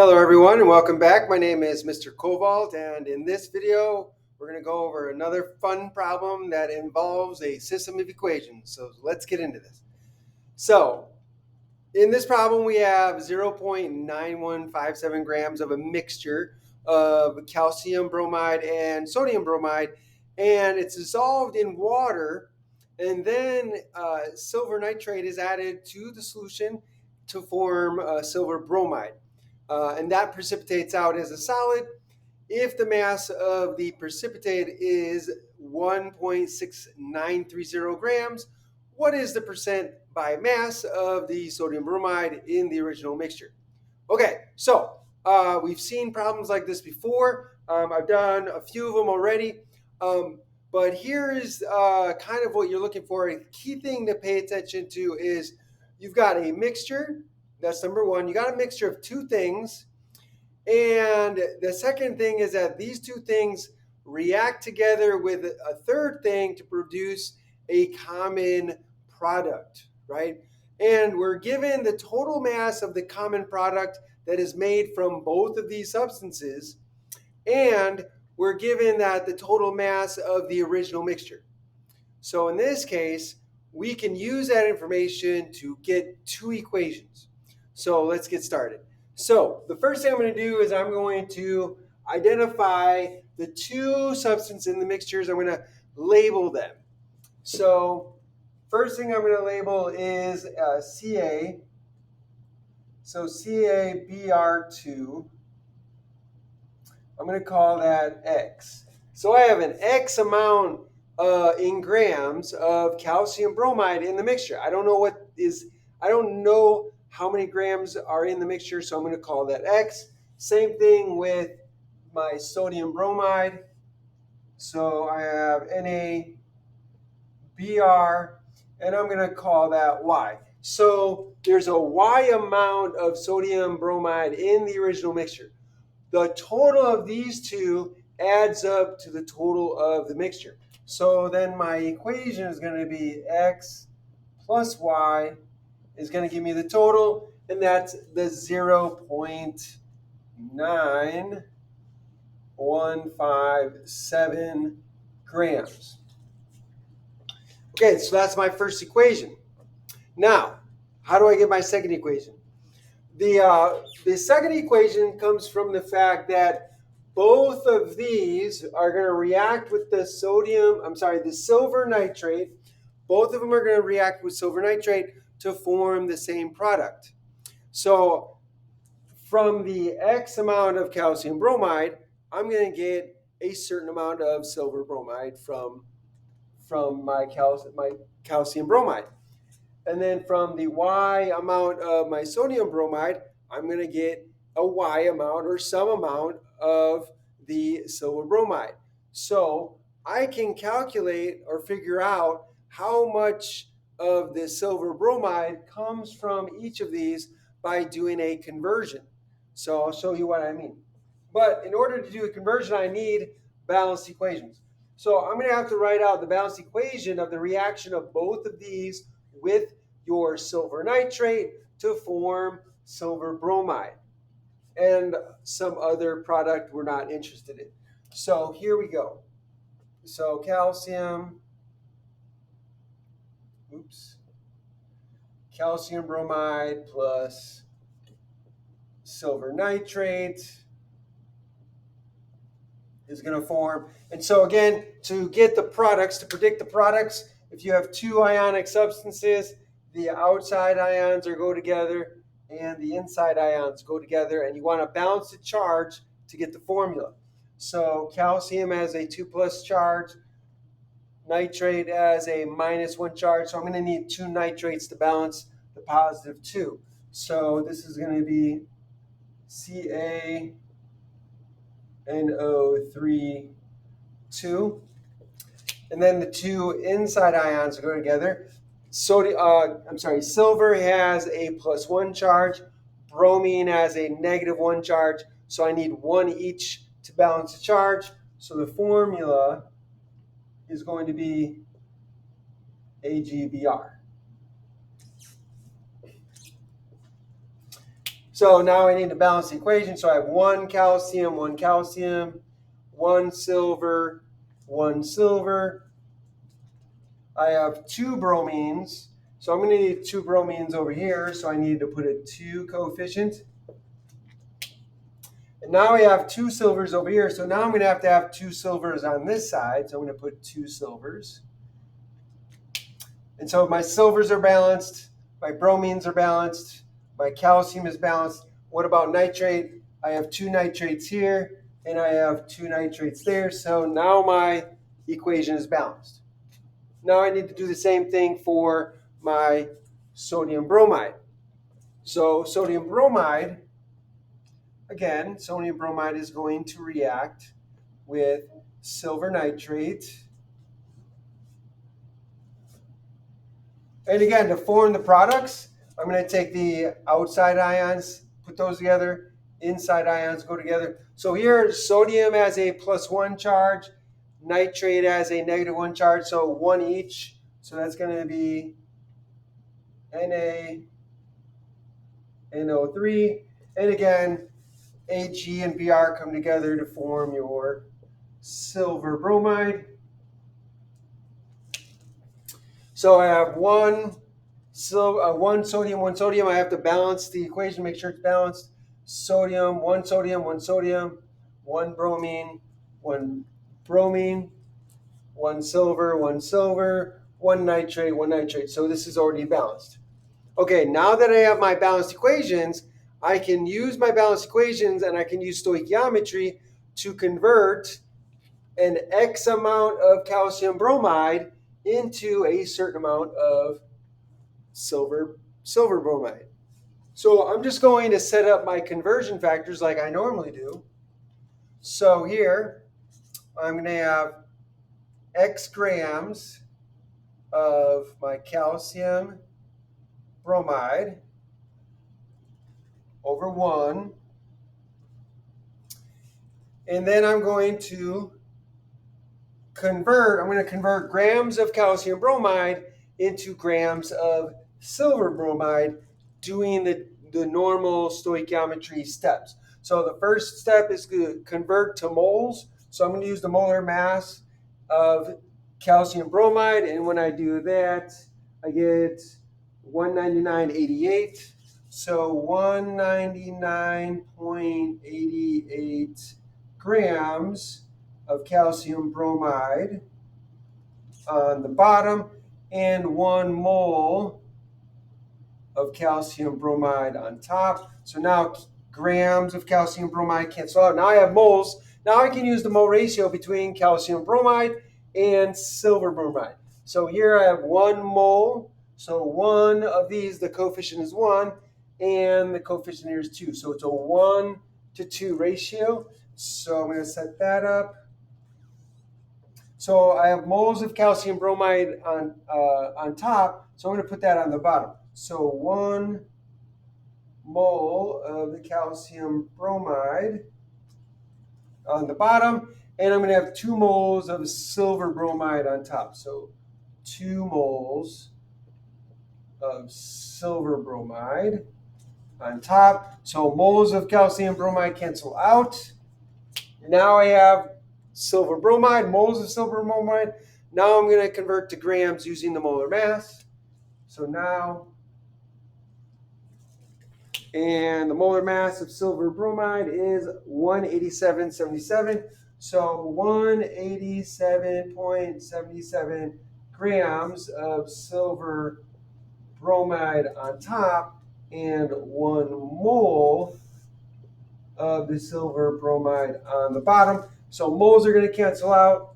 Hello everyone and welcome back. My name is Mr. Kowalt, and in this video we're going to go over another fun problem that involves a system of equations. So let's get into this. So in this problem we have 0.9157 grams of a mixture of calcium bromide and sodium bromide, and it's dissolved in water, and then silver nitrate is added to the solution to form silver bromide. And that precipitates out as a solid. If the mass of the precipitate is 1.6930 grams, what is the percent by mass of the sodium bromide in the original mixture? Okay, so we've seen problems like this before. I've done a few of them already. But here is kind of what you're looking for. A key thing to pay attention to is you've got a mixture. That's number one. You got a mixture of two things. And the second thing is that these two things react together with a third thing to produce a common product, right? And we're given the total mass of the common product that is made from both of these substances, and we're given that the total mass of the original mixture. So in this case, we can use that information to get two equations. So let's get started. So the first thing I'm going to do is I'm going to identify the two substances in the mixtures. I'm going to label them. So first thing I'm going to label is Ca. So CaBr2. I'm going to call that X. So I have an X amount in grams of calcium bromide in the mixture. I don't know how many grams are in the mixture, so I'm going to call that X. Same thing with my sodium bromide. So I have NaBr, and I'm going to call that Y. So there's a Y amount of sodium bromide in the original mixture. The total of these two adds up to the total of the mixture. So then my equation is going to be X plus Y is going to give me the total, and that's the 0.9157 grams. Okay, so that's my first equation. Now, how do I get my second equation? The second equation comes from the fact that both of these are going to react with the silver nitrate. Both of them are going to react with silver nitrate to form the same product. So from the X amount of calcium bromide, I'm going to get a certain amount of silver bromide from my calcium bromide. And then from the Y amount of my sodium bromide, I'm going to get a Y amount or some amount of the silver bromide. So I can calculate or figure out how much of the silver bromide comes from each of these by doing a conversion. So I'll show you what I mean. But in order to do a conversion, I need balanced equations. So I'm going to have to write out the balanced equation of the reaction of both of these with your silver nitrate to form silver bromide and some other product we're not interested in. So here we go. So calcium bromide plus silver nitrate is going to form. And so again, to get the products, to predict the products, if you have two ionic substances, the outside ions go together and the inside ions go together, and you want to balance the charge to get the formula. So calcium has a 2+ charge, nitrate has a -1 charge, so I'm going to need two nitrates to balance the +2. So this is going to be CaNO3 2. And then the two inside ions go together. Silver has a +1 charge. Bromine has a -1 charge. So I need one each to balance the charge. So the formula is going to be AgBr. So now I need to balance the equation. So I have one calcium, one silver, one silver. I have two bromines. So I'm going to need two bromines over here. So I need to put a 2 coefficient. And now we have two silvers over here. So now I'm going to have two silvers on this side. So I'm going to put two silvers. And so my silvers are balanced. My bromines are balanced. My calcium is balanced. What about nitrate? I have two nitrates here, and I have two nitrates there. So now my equation is balanced. Now I need to do the same thing for my sodium bromide. So sodium bromide, again, sodium bromide is going to react with silver nitrate. And again, to form the products, I'm going to take the outside ions, put those together, inside ions go together. So here, sodium has a +1 charge, nitrate has a -1 charge, so one each. So that's going to be NaNO3. And again, Ag and Br come together to form your silver bromide. So I have one sodium, one sodium. I have to balance the equation, make sure it's balanced. Sodium, one sodium, one sodium, one bromine, one silver, one nitrate, one nitrate. So this is already balanced. Okay, now that I have my balanced equations, I can use my balanced equations and I can use stoichiometry to convert an X amount of calcium bromide into a certain amount of silver bromide. So I'm just going to set up my conversion factors like I normally do. So here, I'm going to have X grams of my calcium bromide over 1. And then I'm going to convert grams of calcium bromide into grams of silver bromide doing the normal stoichiometry steps. So the first step is to convert to moles. So I'm going to use the molar mass of calcium bromide. And when I do that, I get 199.88. So 199.88 grams of calcium bromide on the bottom and 1 mole of calcium bromide on top. So now grams of calcium bromide cancel out. Now I have moles. Now I can use the mole ratio between calcium bromide and silver bromide. So here I have 1 mole. So one of these, the coefficient is 1, and the coefficient here is 2. So it's a 1:2 ratio. So I'm going to set that up. So I have moles of calcium bromide on top, so I'm going to put that on the bottom. So 1 mole of the calcium bromide on the bottom, and I'm going to have 2 moles of silver bromide on top. So 2 moles of silver bromide on top. So moles of calcium bromide cancel out. Now I have silver bromide, moles of silver bromide. Now I'm going to convert to grams using the molar mass. So now, and the molar mass of silver bromide is 187.77. So 187.77 grams of silver bromide on top and 1 mole of the silver bromide on the bottom. So moles are going to cancel out.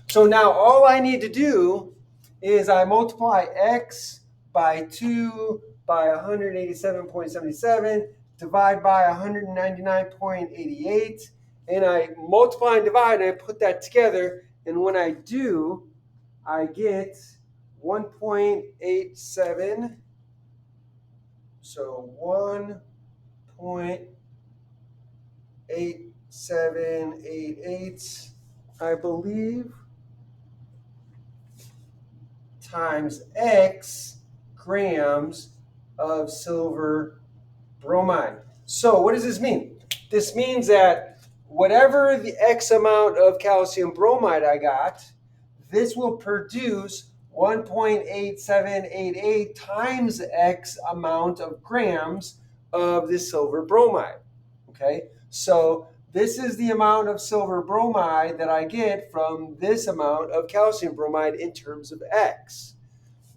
So now all I need to do is I multiply X by 2 by 187.77, divide by 199.88, and I multiply and divide and I put that together. And when I do, I get 1.87. So 1.8788, I believe, times X grams of silver bromide. So what does this mean? This means that whatever the X amount of calcium bromide I got, this will produce 1.8788 times X amount of grams of this silver bromide. Okay, so this is the amount of silver bromide that I get from this amount of calcium bromide in terms of X.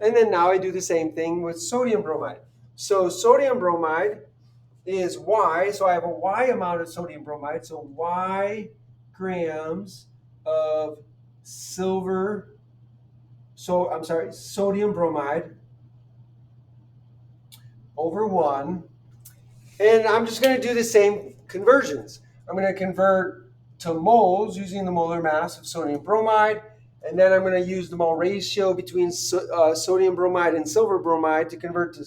And then now I do the same thing with sodium bromide. So sodium bromide is Y, so I have a Y amount of sodium bromide, so Y grams of sodium bromide over 1. And I'm just going to do the same conversions. I'm going to convert to moles using the molar mass of sodium bromide, and then I'm going to use the mole ratio between sodium bromide and silver bromide to convert to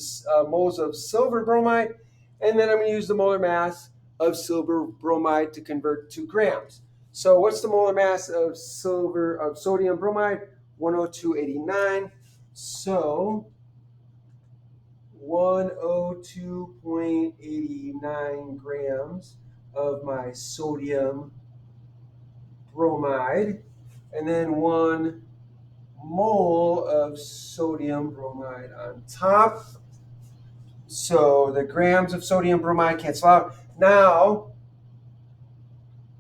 moles of silver bromide, and then I'm going to use the molar mass of silver bromide to convert to grams. So what's the molar mass of sodium bromide? 102.89. So 102.89 grams of my sodium bromide, and then 1 mole of sodium bromide on top. So the grams of sodium bromide cancel out. Now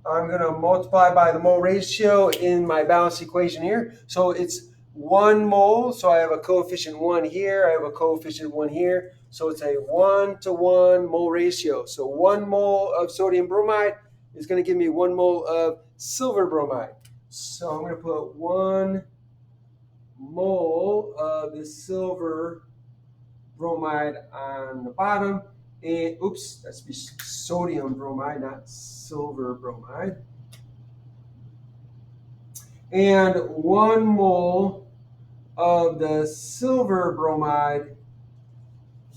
I'm going to multiply by the mole ratio in my balanced equation here. So it's 1 mole, so I have a coefficient 1 here, I have a coefficient 1 here. So it's a 1-to-1 mole ratio. So 1 mole of sodium bromide is going to give me 1 mole of silver bromide. So I'm going to put 1 mole of the silver bromide on the bottom. And oops, that's sodium bromide, not silver bromide. And 1 mole of the silver bromide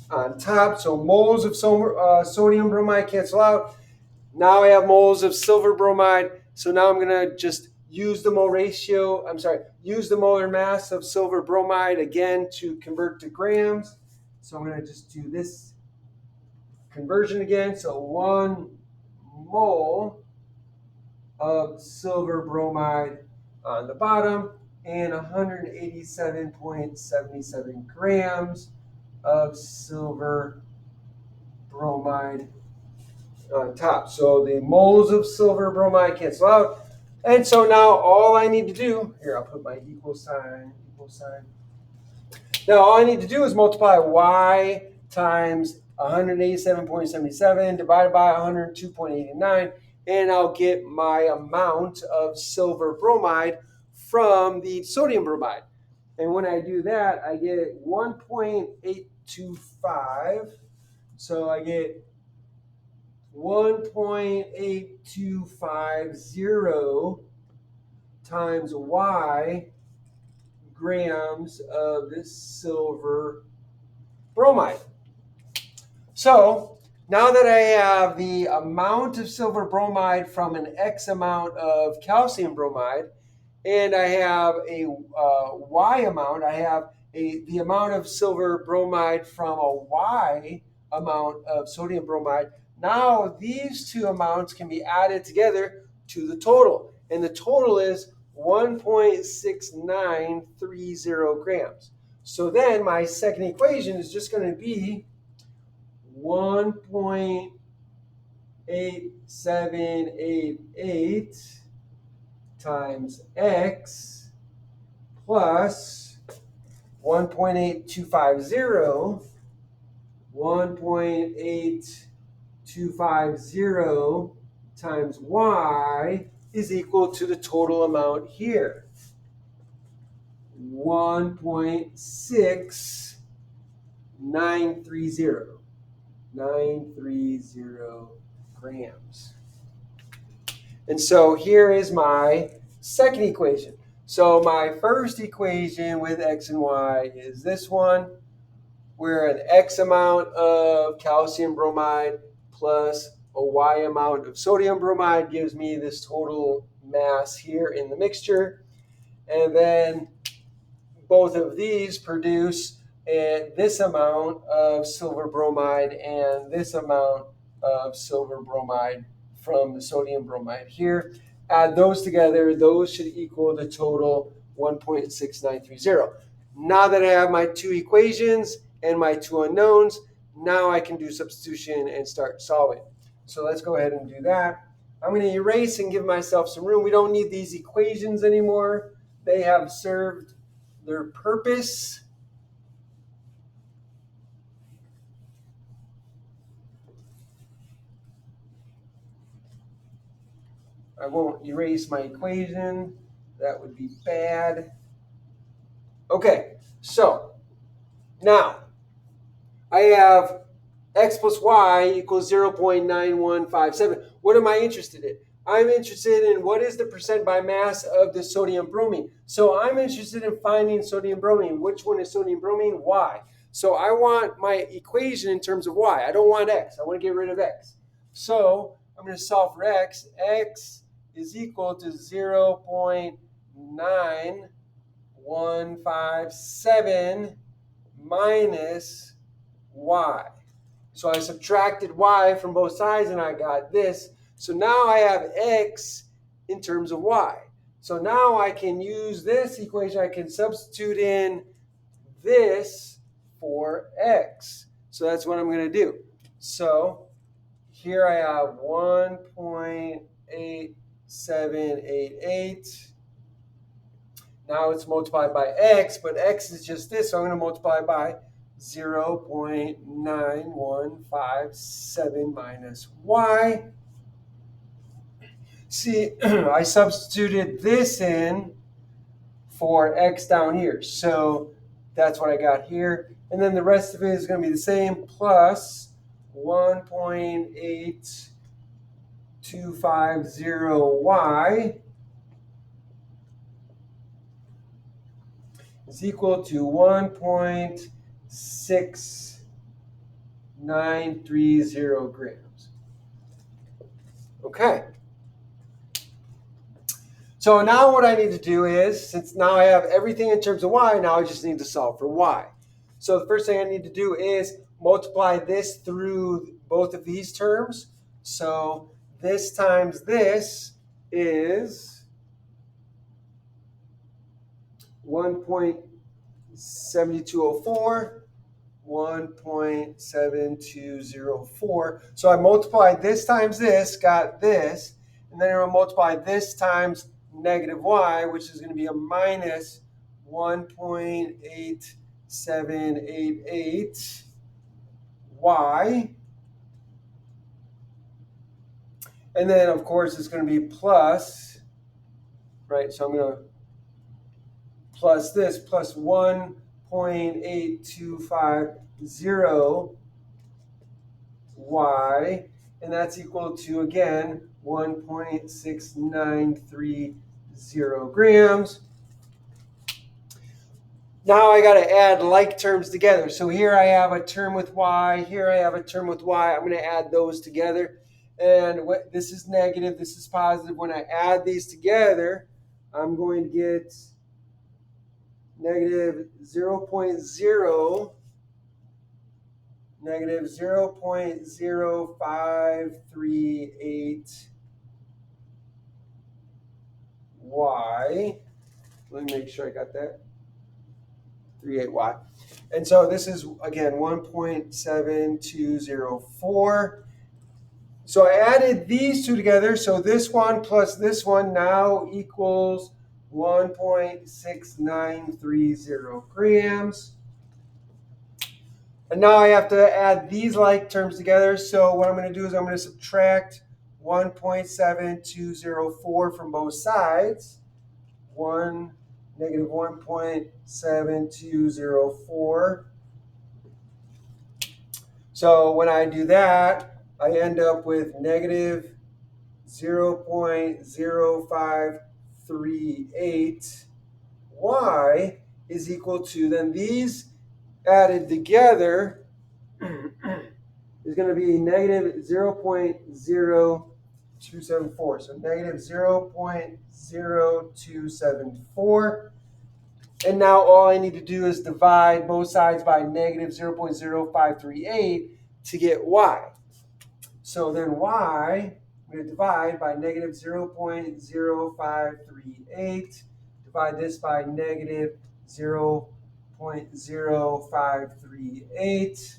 on top. So moles of sodium bromide cancel out. Now I have moles of silver bromide. So now I'm going to just use the use the molar mass of silver bromide again to convert to grams. So I'm going to just do this conversion again. So 1 mole of silver bromide on the bottom and 187.77 grams of silver bromide on top. So the moles of silver bromide cancel out. And so now all I need to do, here I'll put my equal sign. Now all I need to do is multiply Y times 187.77 divided by 102.89, and I'll get my amount of silver bromide from the sodium bromide. And when I do that, I get 1.825. So I get 1.8250 times Y grams of this silver bromide. So now that I have the amount of silver bromide from an X amount of calcium bromide, and I have a Y amount, I have the amount of silver bromide from a Y amount of sodium bromide. Now these two amounts can be added together to the total, and the total is 1.6930 grams. So then my second equation is just going to be 1.8788 times X plus 1.8250 times Y is equal to the total amount here, 1.6930 grams. And so here is my second equation. So my first equation with X and Y is this one, where an X amount of calcium bromide plus a Y amount of sodium bromide gives me this total mass here in the mixture. And then both of these produce this amount of silver bromide and this amount of silver bromide from the sodium bromide here. Add those together, those should equal the total 1.6930. Now that I have my two equations and my two unknowns, now I can do substitution and start solving. So let's go ahead and do that. I'm going to erase and give myself some room. We don't need these equations anymore. They have served their purpose. I won't erase my equation. That would be bad. Okay, so now I have x plus y equals 0.9157. What am I interested in? I'm interested in what is the percent by mass of the sodium bromine. So I'm interested in finding sodium bromine. Which one is sodium bromine? Y. So I want my equation in terms of y. I don't want x. I want to get rid of x. So I'm going to solve for x. X is equal to 0.9157 minus y. So I subtracted y from both sides and I got this. So now I have x in terms of y. So now I can use this equation. I can substitute in this for x. So that's what I'm going to do. So here I have 1.8788. Now it's multiplied by x, but x is just this, so I'm going to multiply by 0.9157 minus y. See, I substituted this in for x down here, so that's what I got here. And then the rest of it is going to be the same, plus 1.8250y is equal to 1.6930 grams. Okay. So now what I need to do is, since now I have everything in terms of y, now I just need to solve for y. So the first thing I need to do is multiply this through both of these terms. So this times this is 1.7204, 1.7204. So I multiplied this times this, got this, and then I'm going to multiply this times negative y, which is going to be a minus 1.8788 y. And then, of course, it's going to be plus, right? So I'm going to plus this, plus 1.8250 y, and that's equal to, again, 1.6930 grams. Now I got to add like terms together. So here I have a term with y, here I have a term with y. I'm going to add those together. And this is negative, this is positive. When I add these together, I'm going to get negative 0.0538 y. Let me make sure I got that. 38y. And so this is, again, 1.7204. So I added these two together. So this one plus this one now equals 1.6930 grams. And now I have to add these like terms together. So what I'm going to do is I'm going to subtract 1.7204 from both sides. Negative 1.7204. So when I do that, I end up with negative 0.0538 y is equal to, then these added together is going to be negative 0.0274. So negative 0.0274. And now all I need to do is divide both sides by negative 0.0538 to get y. So then y, I'm going to divide by negative 0.0538. Divide this by negative 0.0538.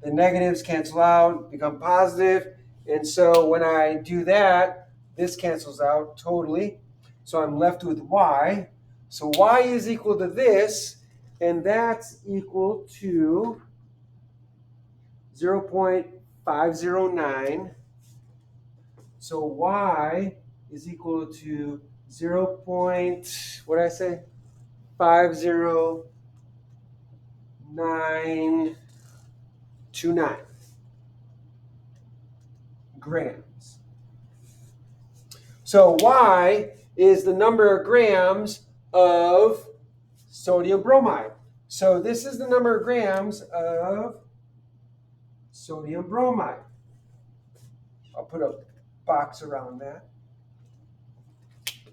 The negatives cancel out, become positive. And so when I do that, this cancels out totally. So I'm left with y. So y is equal to this, and that's equal to 0.509. So y is equal to 0. What did I say? 50929 grams. So y is the number of grams of sodium bromide. So this is the number of grams of sodium bromide. I'll put a box around that.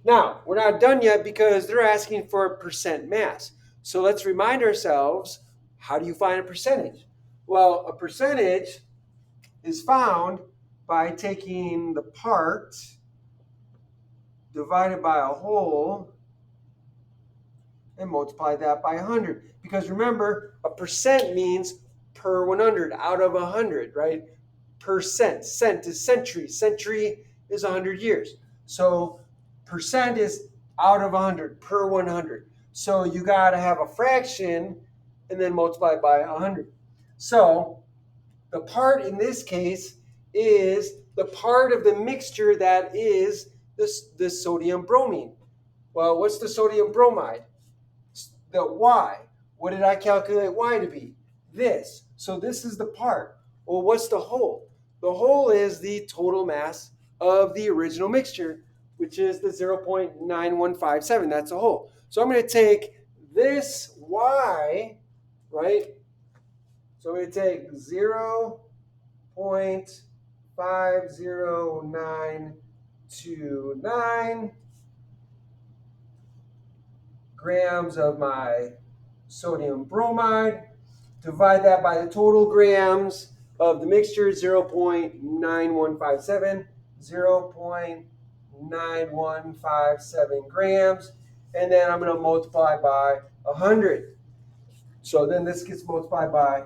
Now, we're not done yet because they're asking for a percent mass. So let's remind ourselves, how do you find a percentage? Well, a percentage is found by taking the part divided by a whole and multiply that by 100. Because remember, a percent means per 100, out of 100, right? Percent, cent is century. Century is 100 years. So percent is out of 100, per 100. So you got to have a fraction and then multiply by 100. So the part in this case is the part of the mixture that is the sodium bromine. Well, what's the sodium bromide? The y. What did I calculate y to be? This. So this is the part. Well, what's the whole? The whole is the total mass of the original mixture, which is the 0.9157. That's a whole. So I'm going to take this y, right? So I'm going to take 0.50929 grams of my sodium bromide, divide that by the total grams of the mixture, 0.9157, 0.9157 grams, and then I'm going to multiply by 100. So then this gets multiplied by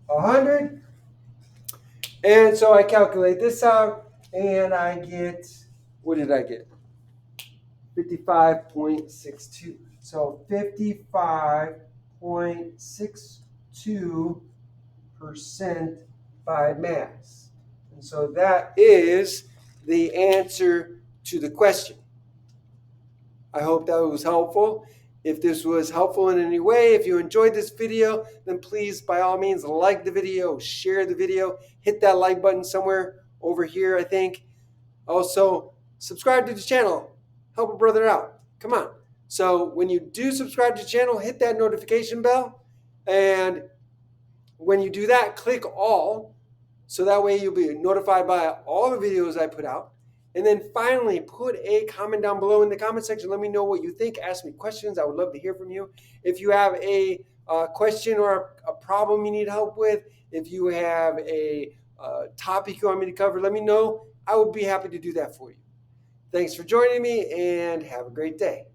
100, and so I calculate this out, and I get, what did I get? 55.62. So 55.62% by mass. And so that is the answer to the question. I hope that was helpful. If this was helpful in any way, if you enjoyed this video, then please, by all means, like the video, share the video, hit that like button somewhere over here, I think. Also, subscribe to the channel. Help a brother out. Come on. So when you do subscribe to the channel, hit that notification bell. And when you do that, click all. So that way you'll be notified by all the videos I put out. And then finally, put a comment down below in the comment section. Let me know what you think. Ask me questions. I would love to hear from you. If you have a question or a problem you need help with, if you have a topic you want me to cover, let me know. I would be happy to do that for you. Thanks for joining me, and have a great day.